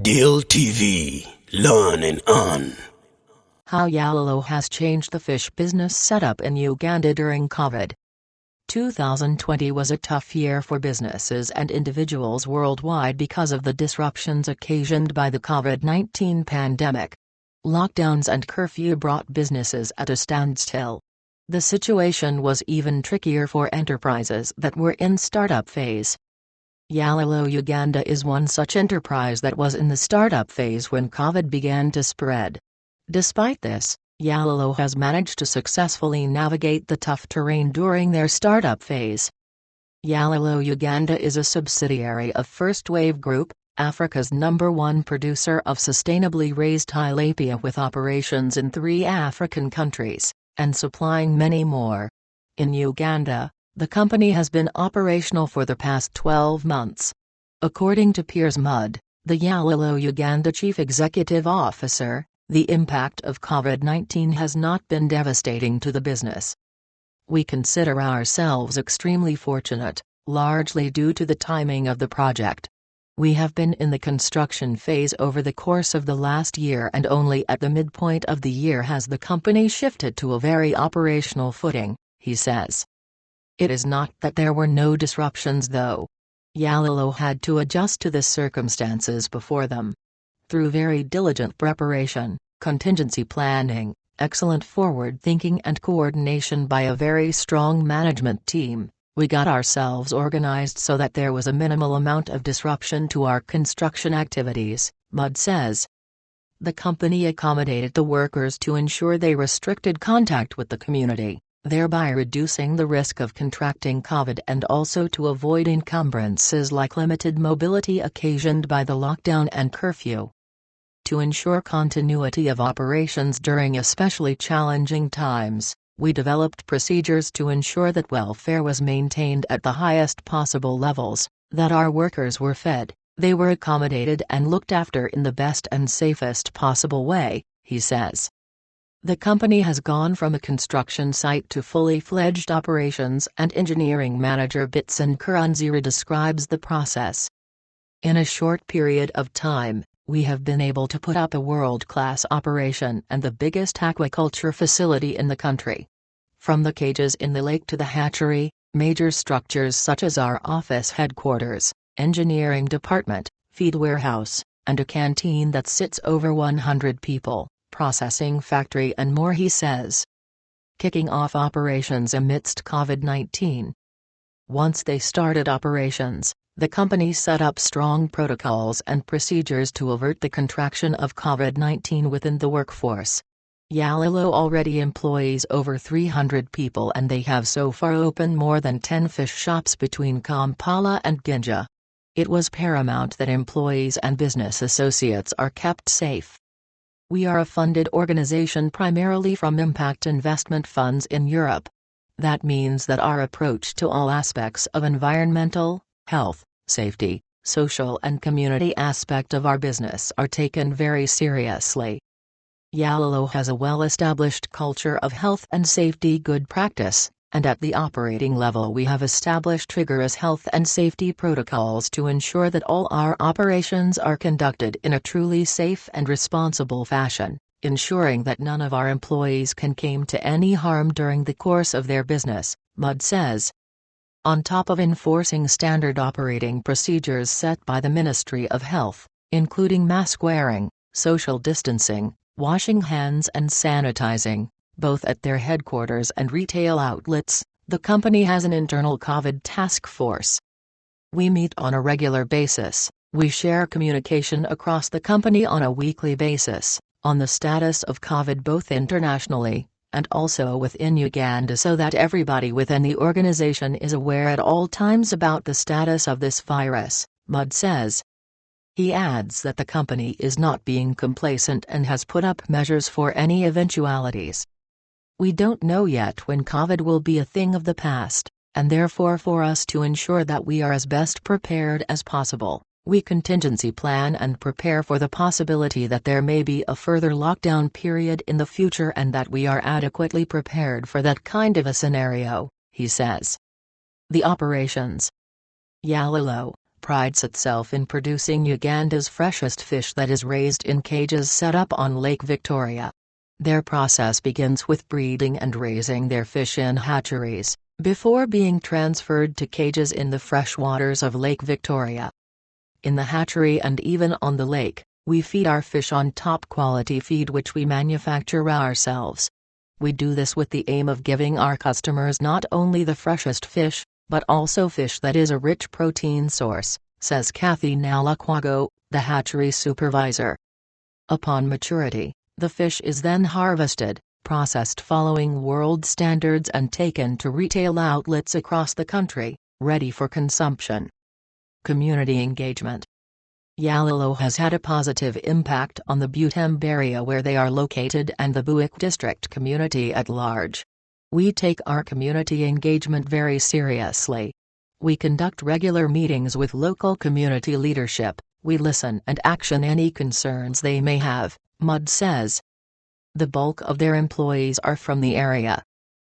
Deal TV, learn and earn. How Yalelo has changed the fish business setup in Uganda during COVID. 2020 was a tough year for businesses and individuals worldwide because of the disruptions occasioned by the COVID-19 pandemic. Lockdowns and curfew brought businesses at a standstill. The situation was even trickier for enterprises that were in startup phase. Yalelo Uganda is one such enterprise that was in the startup phase when COVID began to spread. Despite this, Yalelo has managed to successfully navigate the tough terrain during their startup phase. Yalelo Uganda is a subsidiary of First Wave Group, Africa's #1 producer of sustainably raised tilapia with operations in 3 African countries, and supplying many more. In Uganda, the company has been operational for the past 12 months. According to Piers Mudd, the Yalelo Uganda Chief Executive Officer, the impact of COVID-19 has not been devastating to the business. We consider ourselves extremely fortunate, largely due to the timing of the project. We have been in the construction phase over the course of the last year, and only at the midpoint of the year has the company shifted to a very operational footing, he says. It is not that there were no disruptions though. Yalelo had to adjust to the circumstances before them. Through very diligent preparation, contingency planning, excellent forward thinking and coordination by a very strong management team, we got ourselves organized so that there was a minimal amount of disruption to our construction activities, Mudd says. The company accommodated the workers to ensure they restricted contact with the community, thereby reducing the risk of contracting COVID, and also to avoid encumbrances like limited mobility occasioned by the lockdown and curfew. To ensure continuity of operations during especially challenging times, we developed procedures to ensure that welfare was maintained at the highest possible levels, that our workers were fed, they were accommodated and looked after in the best and safest possible way, he says. The company has gone from a construction site to fully fledged operations, and engineering manager Bitson Kuranzira describes the process. In a short period of time, we have been able to put up a world-class operation and the biggest aquaculture facility in the country. From the cages in the lake to the hatchery, major structures such as our office headquarters, engineering department, feed warehouse, and a canteen that sits over 100 people, processing factory and more, he says. Kicking off operations amidst COVID-19. Once they started operations, the company set up strong protocols and procedures to avert the contraction of COVID-19 within the workforce. Yalelo already employs over 300 people, and they have so far opened more than 10 fish shops between Kampala and Ginja. It was paramount that employees and business associates are kept safe. We are a funded organization primarily from impact investment funds in Europe. That means that our approach to all aspects of environmental, health, safety, social and community aspect of our business are taken very seriously. Yalelo has a well-established culture of health and safety good practice, and at the operating level we have established rigorous health and safety protocols to ensure that all our operations are conducted in a truly safe and responsible fashion, ensuring that none of our employees can come to any harm during the course of their business, Mudd says. On top of enforcing standard operating procedures set by the Ministry of Health, including mask wearing, social distancing, washing hands and sanitizing, both at their headquarters and retail outlets, the company has an internal COVID task force. We meet on a regular basis, we share communication across the company on a weekly basis, on the status of COVID both internationally, and also within Uganda, so that everybody within the organization is aware at all times about the status of this virus, Mudd says. He adds that the company is not being complacent and has put up measures for any eventualities. We don't know yet when COVID will be a thing of the past, and therefore for us to ensure that we are as best prepared as possible, we contingency plan and prepare for the possibility that there may be a further lockdown period in the future, and that we are adequately prepared for that kind of a scenario, he says. The operations. Yalelo, prides itself in producing Uganda's freshest fish that is raised in cages set up on Lake Victoria. Their process begins with breeding and raising their fish in hatcheries, before being transferred to cages in the freshwaters of Lake Victoria. In the hatchery and even on the lake, we feed our fish on top-quality feed which we manufacture ourselves. We do this with the aim of giving our customers not only the freshest fish, but also fish that is a rich protein source, says Kathy Nalakwago, the hatchery supervisor. Upon maturity, the fish is then harvested, processed following world standards and taken to retail outlets across the country, ready for consumption. Community engagement. Yalelo has had a positive impact on the Butembo area where they are located and the Buick district community at large. We take our community engagement very seriously. We conduct regular meetings with local community leadership, we listen and action any concerns they may have, Mudd says. The bulk of their employees are from the area.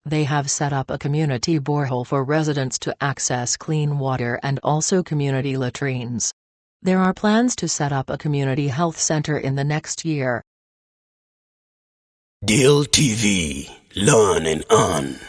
They have set up a community borehole for residents to access clean water and also community latrines. There are plans to set up a community health center in the next year. Deal TV, learn and earn.